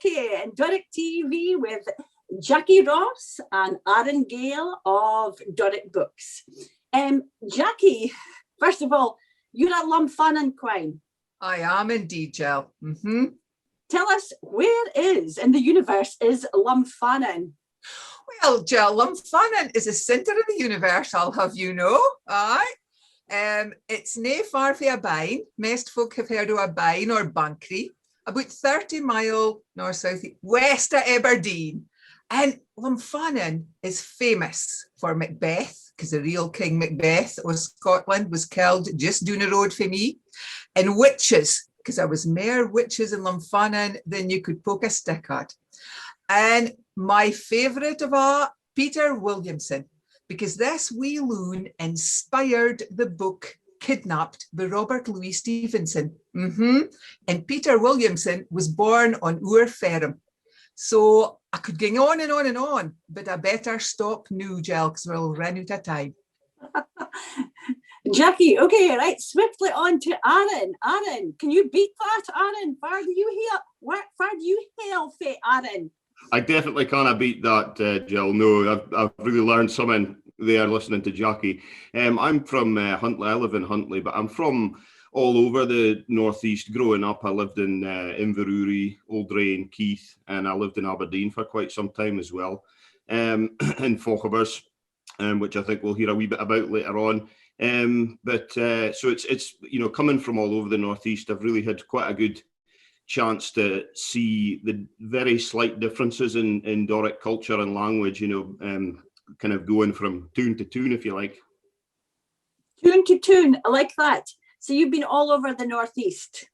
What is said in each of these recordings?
Okay, and Doric TV with Jackie Ross and Arron Gale of Doric Books. Jackie, first of all, you're a Lumphanan quine. I am indeed, Jill. Tell us, where in the universe is Lumphanan? Well, Jill, Lumphanan is a centre of the universe, I'll have you know. Aye. It's nae far frae a bine. Most folk have heard of a bine or Bankery, about 30 mile north south west of Aberdeen. And Lumphanan is famous for Macbeth, because the real King Macbeth of Scotland was killed just down the road from me. And witches, because there was more witches in Lumphanan than you could poke a stick at. And my favourite of all, Peter Williamson, because this wee loon inspired the book Kidnapped by Robert Louis Stevenson. And Peter Williamson was born on our farm. So I could go on and on and on, but I better stop now, Jill, because we'll run out of time. Jackie, okay, right, swiftly on to Arron. Arron, can you beat that, Arron? Where do you hail fae, Arron? I definitely can't beat that, Jill. No, I've really learned something there listening to Jackie. I'm from Huntly. I live in Huntly, but I'm from all over the northeast. Growing up, I lived in Inverurie, Oldray, Keith, and I lived in Aberdeen for quite some time as well, in Fochabers, which I think we'll hear a wee bit about later on. So it's coming from all over the northeast, I've really had quite a good chance to see the very slight differences in Doric culture and language, kind of going from tune to tune, if you like. Tune to tune, I like that. So you've been all over the northeast.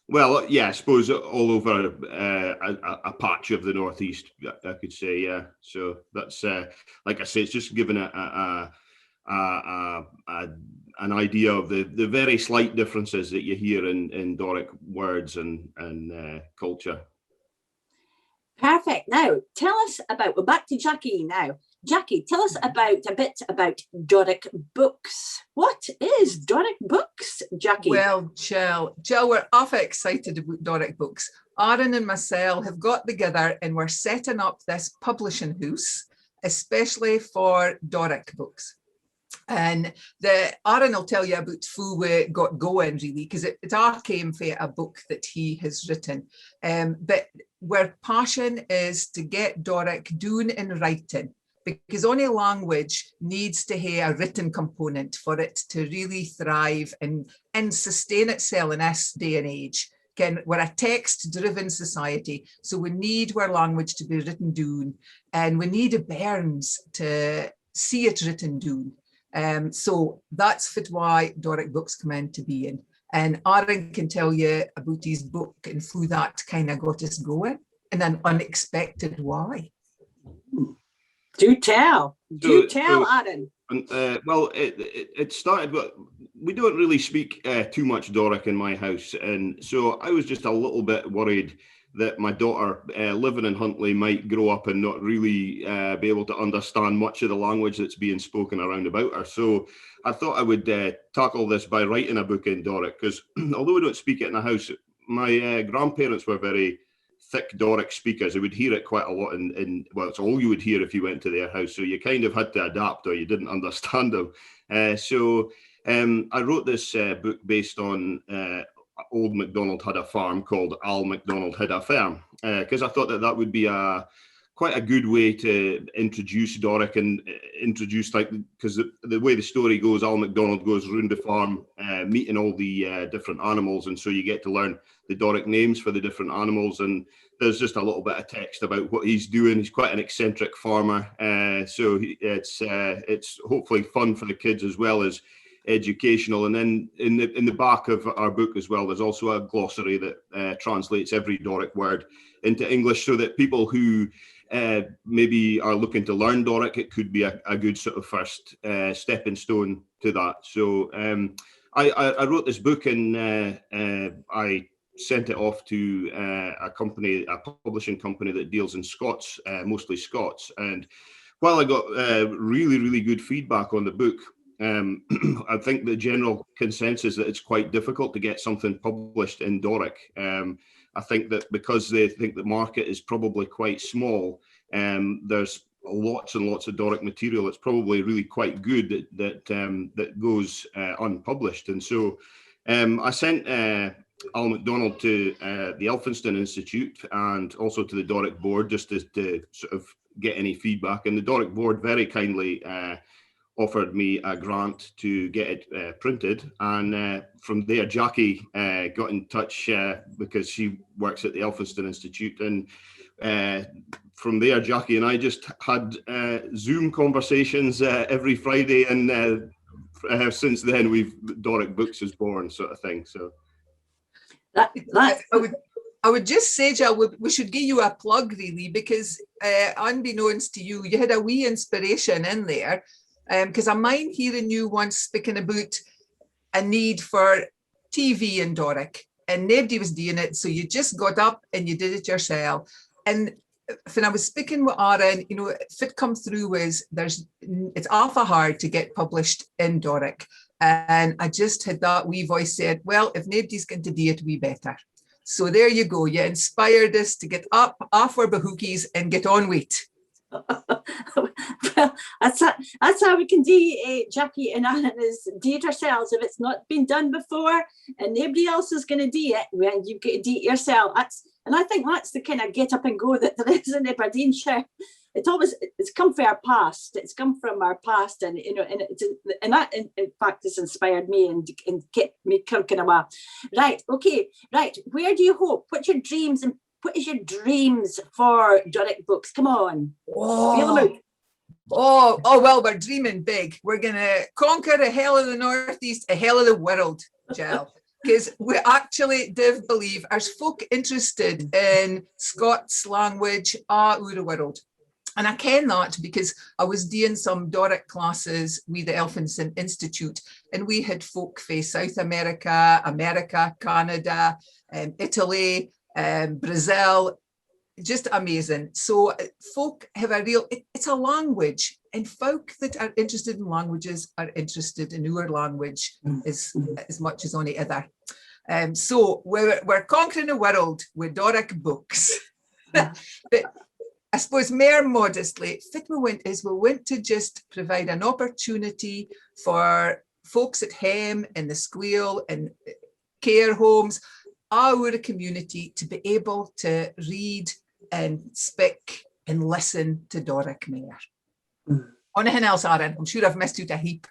Well, yeah, I suppose all over a patch of the northeast, I could say, yeah. So that's like I say, it's just given an idea of the very slight differences that you hear in Doric words and culture. Perfect. Now, tell us about, we're back to Jackie now. Jackie, tell us a bit about Doric Books. What is Doric Books, Jackie? Well, Jill, we're awful excited about Doric Books. Arron and myself have got together and we're setting up this publishing house, especially for Doric books. And Arron will tell you about how we got going, really, because it all came from a book that he has written. But our passion is to get Doric down in writing, because only language needs to have a written component for it to really thrive and sustain itself in this day and age. Again, we're a text-driven society, so we need our language to be written down, and we need a bairns to see it written down. So that's why Doric Books come into being. And Arron can tell you about his book and how that kind of got us going in an unexpected way. Do tell, Arron. Well, it started, but we don't really speak too much Doric in my house. And so I was just a little bit worried that my daughter living in Huntly might grow up and not really be able to understand much of the language that's being spoken around about her. So I thought I would tackle this by writing a book in Doric, because although we don't speak it in the house, my grandparents were very thick Doric speakers. They would hear it quite a lot well, it's all you would hear if you went to their house. So you kind of had to adapt or you didn't understand them. So I wrote this book based on Old MacDonald Had a Farm, called Al MacDonald Had a Farm, because I thought that would be quite a good way to introduce Doric and introduce, because the way the story goes, Al MacDonald goes around the farm meeting all the different animals, and so you get to learn the Doric names for the different animals, and there's just a little bit of text about what he's doing. He's quite an eccentric farmer, so it's hopefully fun for the kids as well as educational. And then in the back of our book as well, there's also a glossary that translates every Doric word into English, so that people who maybe are looking to learn Doric, it could be a good sort of first stepping stone to that. So I wrote this book, and I sent it off to a publishing company that deals in Scots, mostly Scots. And while I got really, really good feedback on the book, I think the general consensus that it's quite difficult to get something published in Doric. I think that because they think the market is probably quite small, there's lots and lots of Doric material that's probably really quite good that goes unpublished. And so I sent Al MacDonald to the Elphinstone Institute and also to the Doric board just to sort of get any feedback. And the Doric board very kindly offered me a grant to get it printed. And from there, Jackie got in touch because she works at the Elphinstone Institute. And from there, Jackie and I just had Zoom conversations every Friday. And since then, Doric Books is born, sort of thing. So I would just say, Jill, we should give you a plug, really, because unbeknownst to you, you had a wee inspiration in there. Because I mind hearing you once speaking about a need for TV in Doric, and nobody was doing it, so you just got up and you did it yourself. And when I was speaking with Arron, you know, if it come through was it's awful hard to get published in Doric. And I just had that wee voice said, well, if nobody's going to do it, we better. So there you go. You inspired us to get up off our bahookies and get on with it. Well, that's how we can do Jackie and Arron, is do it ourselves. If it's not been done before and nobody else is going to do it, well, you've got to do it yourself. And I think that's the kind of get up and go that there is in Aberdeenshire. It's come from our past. It's come from our past, and you know, and that in fact has inspired me and kept me crunking away. Right, okay, right. Where do you hope? What's your dreams and what is your dreams for Doric Books? Come on. Feel them out. Oh, well, we're dreaming big. We're going to conquer a hell of the Northeast, a hell of the world, Jill. Because we actually do believe there's folk interested in Scots language all over the world. And I ken that because I was doing some Doric classes with the Elphinstone Institute, and we had folk from South America, Canada, Italy, Brazil, just amazing. So folk have it's a language, and folk that are interested in languages are interested in our language as much as any other. So we're conquering the world with Doric Books. But I suppose more modestly, we went to just provide an opportunity for folks at home, in the school, in care homes, our community to be able to read and speak and listen to Doric more. Anything else, Arron? I'm sure I've missed out a heap.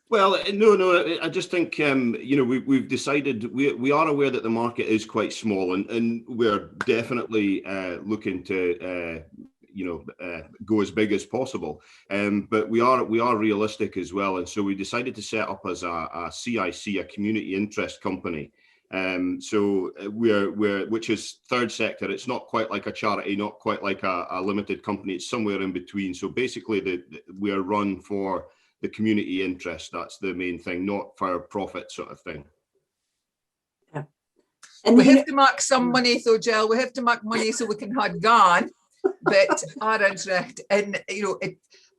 Well, no. I just think we've decided we are aware that the market is quite small, and we're definitely looking to go as big as possible. But we are realistic as well, and so we decided to set up as a CIC, a community interest company. So we're which is third sector. It's not quite like a charity, not quite like a limited company. It's somewhere in between. So basically, we're run for the community interest. That's the main thing, not for profit sort of thing. Yeah. And we have to make some money, though, Jill. We have to make money so we can have gone. But Arron's right, and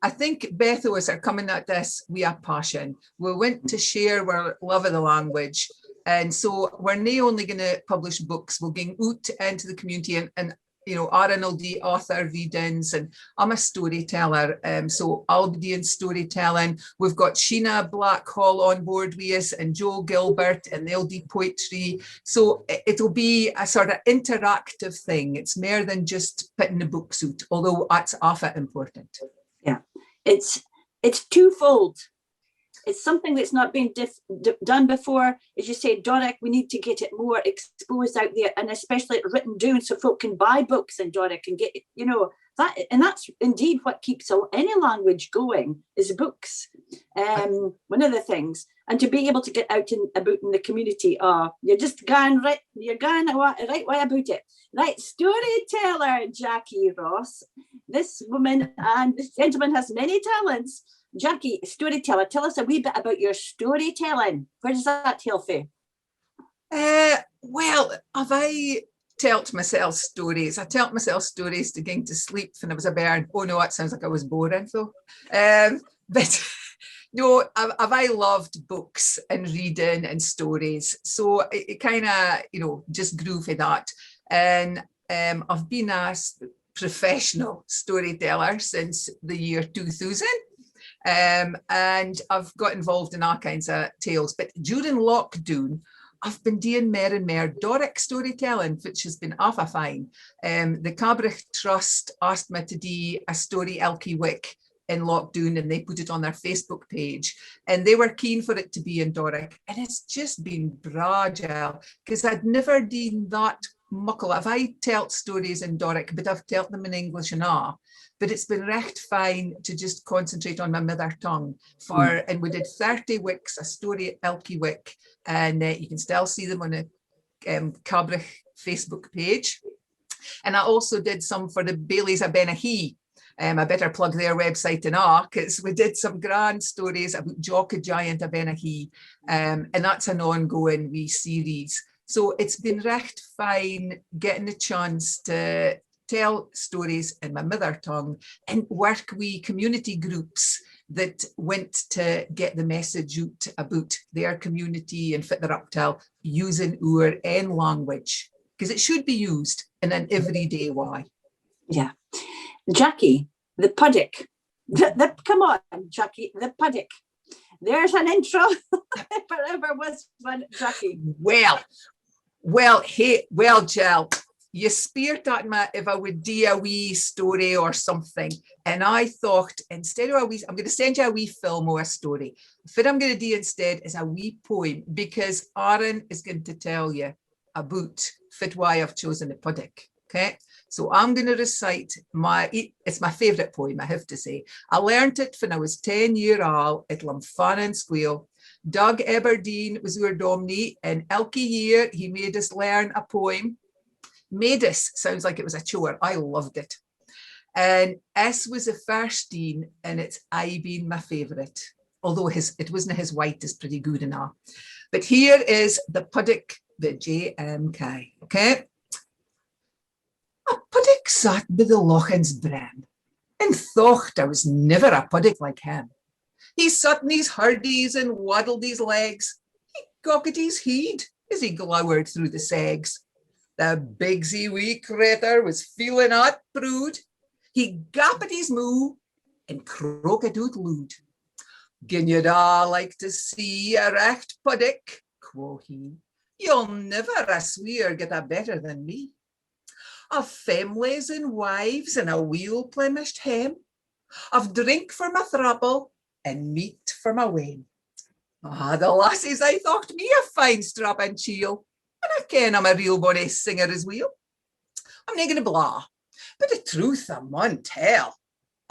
I think both of us are coming at this with a passion. We want to share our love of the language. And so we're not only going to publish books, we're going out into the community, and Arron will do author readings, and I'm a storyteller, so I'll be doing storytelling. We've got Sheena Blackhall on board with us and Joe Gilbert, and they'll do poetry. So it'll be a sort of interactive thing. It's more than just putting the books out, although that's awful important. Yeah, it's twofold. It's something that's not been done before. As you say, Doric, we need to get it more exposed out there, and especially written down so folk can buy books in Doric and get, that. And that's indeed what keeps any language going, is books. One of the things. And to be able to get out about in the community, you're just going right, you're going right way about it. Right, storyteller Jackie Ross. This woman and this gentleman has many talents. Jackie, storyteller, tell us a wee bit about your storytelling. Where does that hail from? Well, have I told myself stories? I told myself stories to going to sleep when I was a bairn. Oh no, that sounds like I was boring though. But no, have I loved books and reading and stories. So it kind of, just grew for that. And I've been a professional storyteller since the year 2000. And I've got involved in all kinds of tales. But during lockdown, I've been doing more and more Doric storytelling, which has been awful fine. The Cabrach Trust asked me to do a story Elkie Wick in lockdown, and they put it on their Facebook page, and they were keen for it to be in Doric, and it's just been bragile, because I'd never done that muckle. I told stories in Doric, but I've told them in English and all. But it's been recht fine to just concentrate on my mother tongue and we did 30 wicks, a story Elkie Wick, and you can still see them on the Cabrach Facebook page. And I also did some for the Baileys of Benahee. I better plug their website and all, because we did some grand stories about Jock a Giant of Benahee, and that's an ongoing wee series. So it's been recht fine getting a chance to tell stories in my mother tongue and work with community groups that went to get the message out about their community and fit their up to using our own language, because it should be used in an everyday way. Yeah. Jackie, the Puddick. Come on, Jackie, the Puddick. There's an intro. If there ever was one, Jackie. Well, Jill, you speared at me if I would do a wee story or something. And I thought, instead of a wee, I'm going to send you a wee film or a story. What I'm going to do instead is a wee poem, because Arron is going to tell you about why I've chosen the Puddick. Okay, so I'm going to recite it's my favourite poem, I have to say. I learned it when I was 10 years old at Lumphanan School. Doug Aberdeen was our Domney, and elke year he made us learn a poem. Made us sounds like it was a chore. I loved it. And S was the first Dean, and it's I been my favourite. Although it wasn't his white is pretty good enough. But here is the Puddick, the JMK. Okay. A Puddick sat by the Lochan's bran, and thought I was never a Puddick like him. He sat in his hurdies and waddled his legs. He gogged his heed as he glowered through the segs. The bigsy wee crater was feeling out brood. He gapped his moo and croaked out loud. Gin you'd all like to see a recht Puddick, quo he, you'll never, I swear, get a better than me. Of families and wives and a wheel plemished hem, of drink for my thrapple and meat for my wame. The lassies, I thought me a fine strap and chiel, and I ken I'm a real bonny singer as well. I'm not gonna blah, but the truth I mun tell,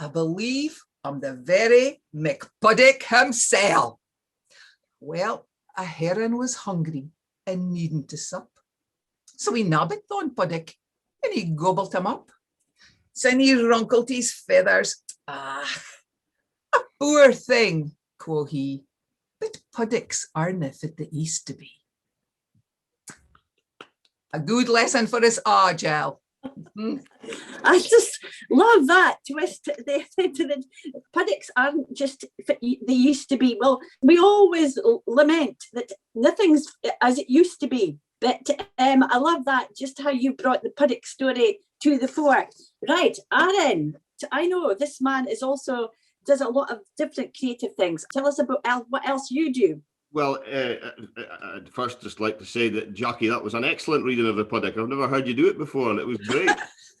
I believe I'm the very McPuddick himself. Well, a heron was hungry and needing to sup, so he nabbit on Puddick, and he gobbled him up. Then he runkled his feathers. A poor thing, quo he, but Puddicks aren't fit they used to be. A good lesson for us all, Jill. I just love that twist. They said to the Puddicks aren't just they used to be. Well, we always lament that nothing's as it used to be. But I love that, just how you brought the Puddick story to the fore. Right, Arron, I know this man does a lot of different creative things. Tell us about what else you do. Well, I'd first just like to say that, Jackie, that was an excellent reading of the Puddick. I've never heard you do it before, and it was great.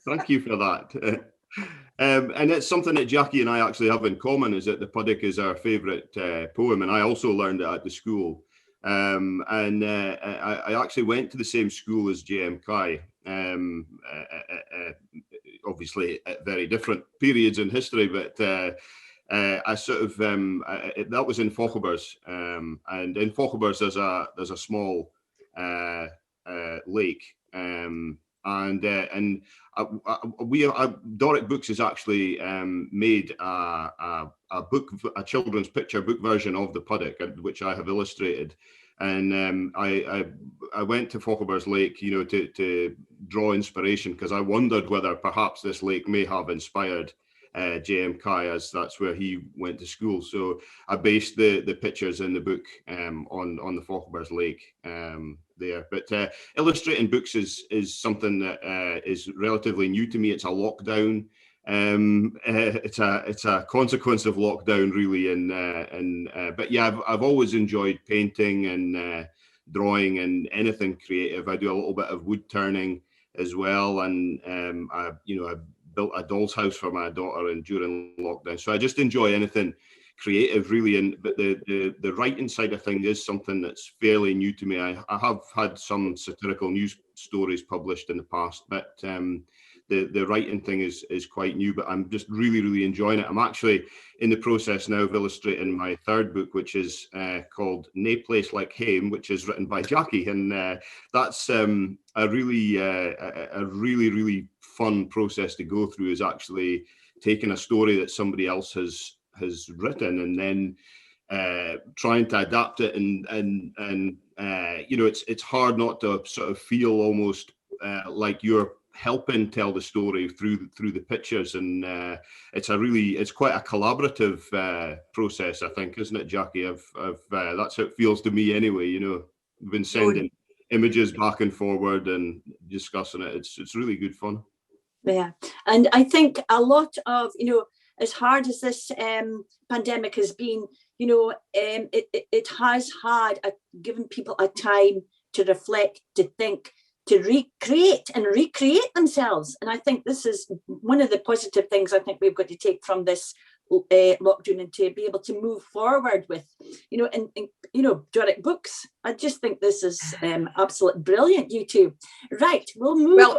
Thank you for that. And it's something that Jackie and I actually have in common, is that the Puddick is our favourite poem, and I also learned it at the school. I actually went to the same school as JMK, obviously at very different periods in history, but I sort of that was in Fochabers, and in Fochabers there's a small lake, Doric Books has actually made a children's picture book version of the Puddick, which I have illustrated. And I went to Fochabers Lake, to draw inspiration, because I wondered whether perhaps this lake may have inspired JM Kai, as that's where he went to school. So I based the pictures in the book on the Fochabers Lake there. But illustrating books is something that is relatively new to me. It's a lockdown. It's a consequence of lockdown, really. But yeah, I've always enjoyed painting and drawing and anything creative. I do a little bit of wood turning as well, and I built a doll's house for my daughter and during lockdown. So I just enjoy anything creative, really. But the writing side of things is something that's fairly new to me. I have had some satirical news stories published in the past, but the writing thing is quite new. But I'm just really enjoying it. I'm actually in the process now of illustrating my third book, which is called Nae Place Like Hame, which is written by Jackie, and that's a really fun process to go through, is actually taking a story that somebody else has written and then trying to adapt it, and it's hard not to sort of feel almost like you're helping tell the story through the pictures, and it's quite a collaborative process, I think, isn't it, Jackie? That's how it feels to me anyway. We've been sending images back and forward and discussing it. It's really good fun. Yeah, and I think a lot of, as hard as this pandemic has been, it has given people a time to reflect, to think, to recreate themselves. And I think this is one of the positive things I think we've got to take from this lockdown, and to be able to move forward with, Doric Books. I just think this is absolutely brilliant, you two. Right, we'll move. Well,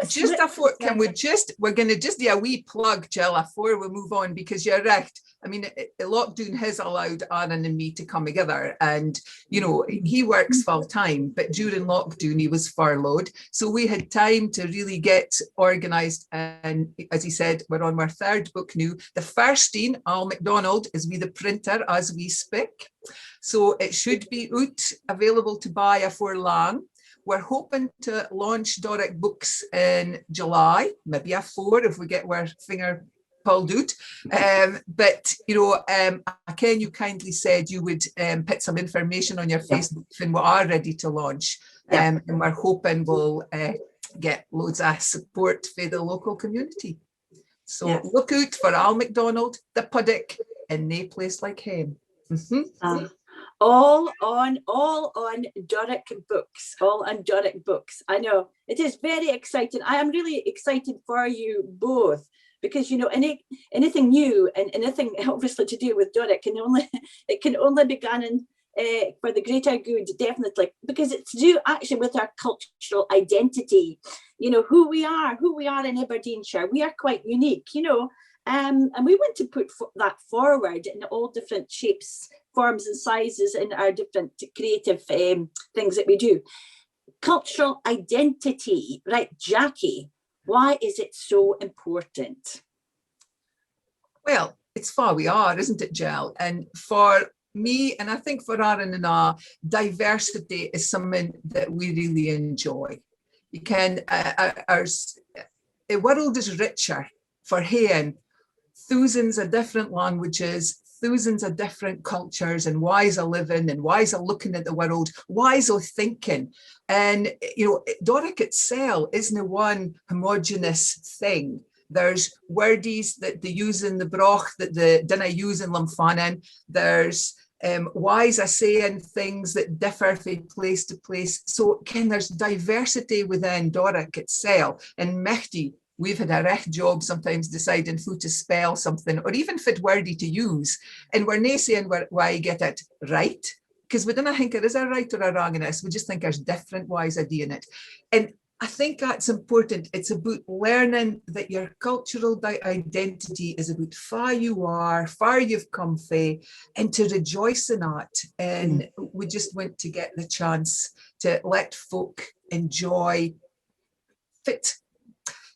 we're going to just do a wee plug, Jill, before we move on, because you're right. I mean, lockdown has allowed Arron and me to come together, and he works full time, but during lockdown he was furloughed, so we had time to really get organised. And as he said, we're on our third book now. The first in Al MacDonald is with the printer as we speak, so it should be out available to buy afore long. We're hoping to launch Doric Books in July, maybe afore if we get our finger pulled out. But Ken, you kindly said you would put some information on your Facebook when we are ready to launch. And we're hoping we'll get loads of support for the local community. So look out for Al MacDonald, The Puddick, and Nae Place Like Hame. All on Doric Books, all on Doric Books. I know it is very exciting. I am really excited for you both, because anything new and anything obviously to do with Doric can only be done for the greater good, definitely, because it's to do actually with our cultural identity. Who we are in Aberdeenshire. We are quite unique, and we want to put that forward in all different shapes, forms and sizes in our different creative things that we do. Cultural identity, right, Jackie? Why is it so important? Well, it's for we are, isn't it, Jill? And for me, and I think for Arron and I, diversity is something that we really enjoy. You can, the world is richer for hearing thousands of different languages, thousands of different cultures, and ways of living, and ways of looking at the world, ways of thinking. And, Doric itself isn't one homogeneous thing. There's wordies that they use in the broch that they didn't use in Lumphanan. There's ways of saying things that differ from place to place. So, there's diversity within Doric itself. And Mechty, we've had a recht job sometimes deciding who to spell something, or even fit wordy to use. And we're not saying why you get it right, because we don't think there is a right or a wrong in this. We just think there's different ways of doing it. And I think that's important. It's about learning that your cultural identity is about far you are, far you've come from, and to rejoice in that. And we just want to get the chance to let folk enjoy fit.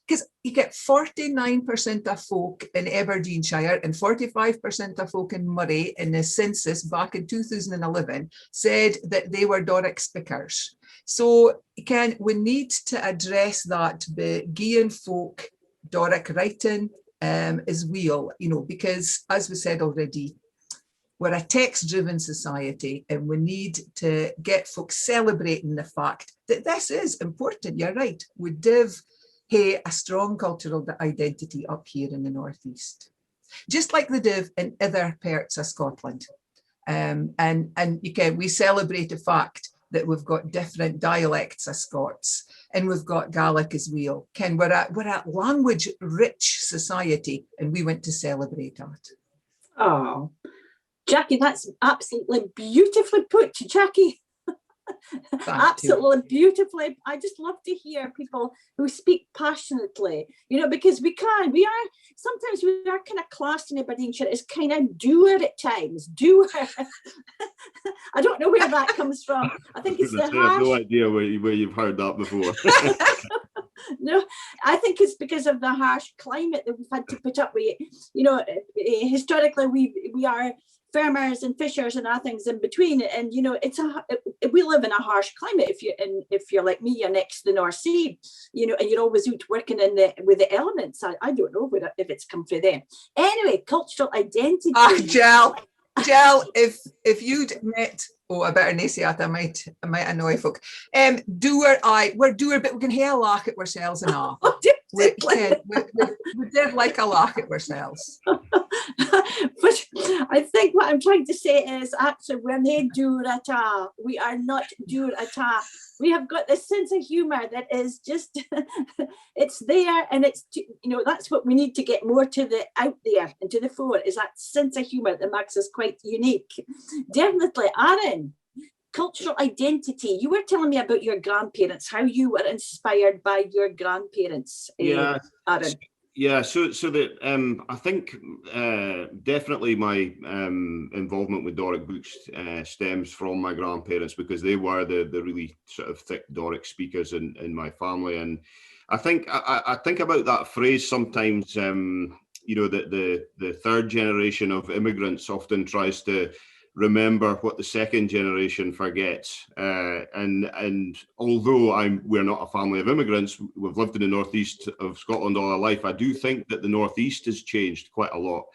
Because you get 49% of folk in Aberdeenshire and 45% of folk in Moray in the census back in 2011 said that they were Doric speakers. So we need to address that by giving folk Doric writing, as well, because as we said already, we're a text-driven society and we need to get folks celebrating the fact that this is important. You're right. We do have a strong cultural identity up here in the Northeast, just like they do in other parts of Scotland. And we celebrate the fact that we've got different dialects of Scots, and we've got Gaelic as well. We're a language-rich society, and we want to celebrate that. Oh, Jackie, that's absolutely beautifully put, Jackie. Absolutely beautifully. I just love to hear people who speak passionately, because we are sometimes we are kind of classed in Aberdeenshire as kind of doer at times. Doer. I don't know where that comes from. I think it's the harsh. I have no idea where you've heard that before. No, I think it's because of the harsh climate that we've had to put up with. Historically we are farmers and fishers and other things in between, and we live in a harsh climate. If you're like me, you're next to the North Sea, and you're always out working with the elements. I don't know if it's come through them. Anyway, cultural identity. Jill, if you'd met, I better not say that, I might annoy folk. We're doer, but we can have a laugh at ourselves and all. We did like a laugh at ourselves. But I think what I'm trying to say is actually we're not doer at all. We are not doer at all. We have got this sense of humour that is just, it's there, and it's, that's what we need to get more out there and to the fore, is that sense of humour that makes us quite unique. Definitely. Arron, cultural identity. You were telling me about your grandparents, how you were inspired by your grandparents. Yeah, Arron. Yeah, so that I think definitely my involvement with Doric Books stems from my grandparents, because they were the really sort of thick Doric speakers in my family. And I think I think about that phrase sometimes, that the third generation of immigrants often tries to remember what the second generation forgets. And although we're not a family of immigrants, we've lived in the northeast of Scotland all our life, I do think that the northeast has changed quite a lot.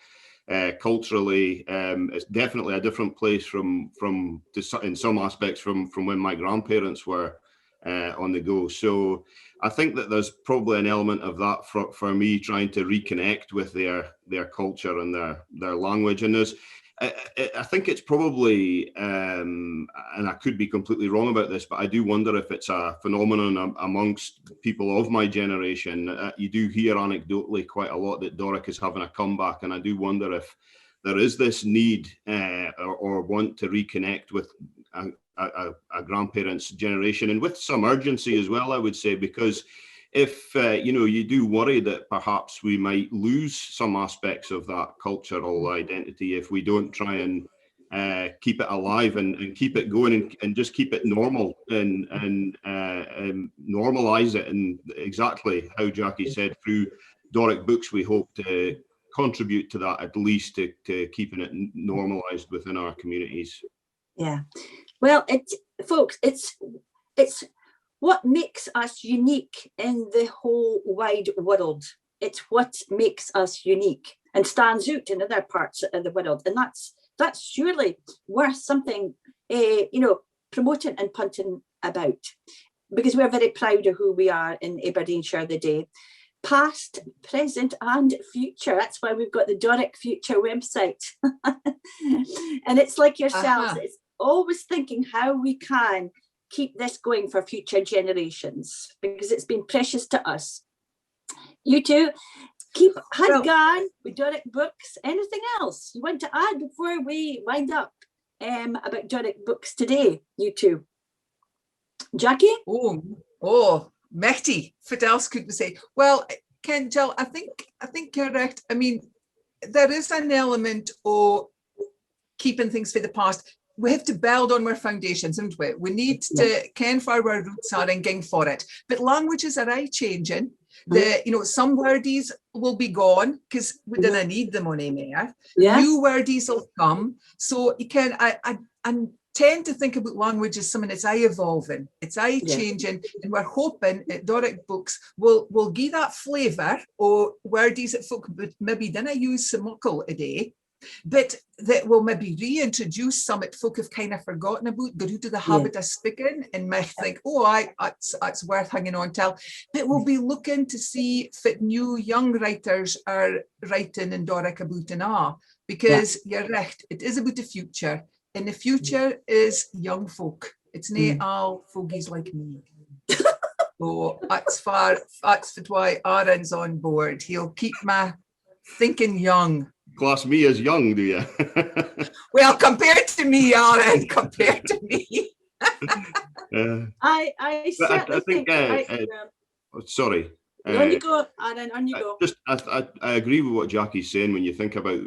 Culturally, it's definitely a different place in some aspects from when my grandparents were on the go. So I think that there's probably an element of that for me, trying to reconnect with their culture and their language. And I think it's probably, and I could be completely wrong about this, but I do wonder if it's a phenomenon amongst people of my generation. You do hear anecdotally quite a lot that Doric is having a comeback, and I do wonder if there is this need or want to reconnect with a grandparent's generation, and with some urgency as well, I would say, because if you do worry that perhaps we might lose some aspects of that cultural identity if we don't try and keep it alive and keep it going and just keep it normal and normalize it. And exactly how Jackie said, through Doric Books, we hope to contribute to that, at least to keeping it normalized within our communities. Yeah, well, folks, it's what makes us unique in the whole wide world. It's what makes us unique and stands out in other parts of the world, and that's surely worth something, promoting and punting about, because we're very proud of who we are in Aberdeenshire today, past, present, and future. That's why we've got the Doric Future website, and it's like yourselves. It's always thinking how we can keep this going for future generations, because it's been precious to us. You two keep going with Doric Books. Anything else you want to add before we wind up about Doric Books today, you two? Jackie? Oh, Mechty. What else could we say? Well, Jill, I think you're right. I mean, there is an element of keeping things for the past. We have to build on our foundations, don't we? We need to ken where our roots are and ging for it. But languages are changing. Some wordies will be gone because we didn't need them on anymore. New wordies will come. So you can, and tend to think about language as something that's evolving, it's changing, and we're hoping at Doric Books will give that flavour or wordies that folk maybe didn't use so muckle a day, but that will maybe reintroduce some that folk have kind of forgotten about, go to the habit of speaking and might think, that's worth hanging on till. But we'll be looking to see if new young writers are writing in Doric about and because you're right, it is about the future. And the future is young folk. It's not all fogies like me. So that's why Arron's on board. He'll keep my thinking young. Class me as young, do you? Well, compared to me, Arron, compared to me. I certainly think. Sorry. On you go, Arron, on you go. I agree with what Jackie's saying. When you think about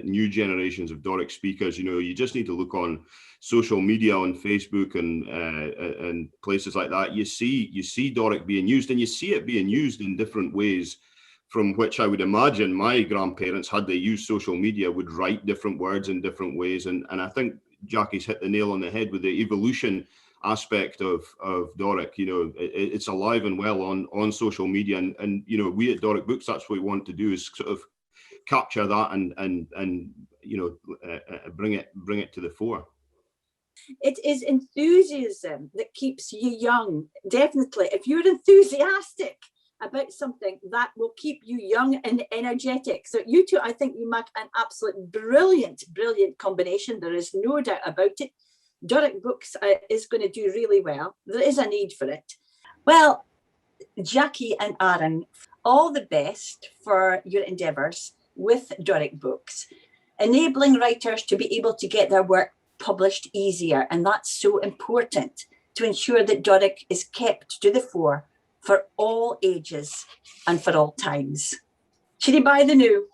new generations of Doric speakers, you just need to look on social media, on Facebook and places like that. You see Doric being used, and you see it being used in different ways, from which I would imagine my grandparents, had they used social media, would write different words in different ways. And I think Jackie's hit the nail on the head with the evolution aspect of Doric. It's alive and well on social media, and we at Doric Books, that's what we want to do, is sort of capture that and bring it to the fore. It is enthusiasm that keeps you young. Definitely, if you're enthusiastic about something, that will keep you young and energetic. So you two, I think you make an absolute brilliant combination. There is no doubt about it. Doric Books is going to do really well. There is a need for it. Well, Jackie and Arron, all the best for your endeavours with Doric Books, enabling writers to be able to get their work published easier. And that's so important to ensure that Doric is kept to the fore for all ages and for all times. Chiri by the new.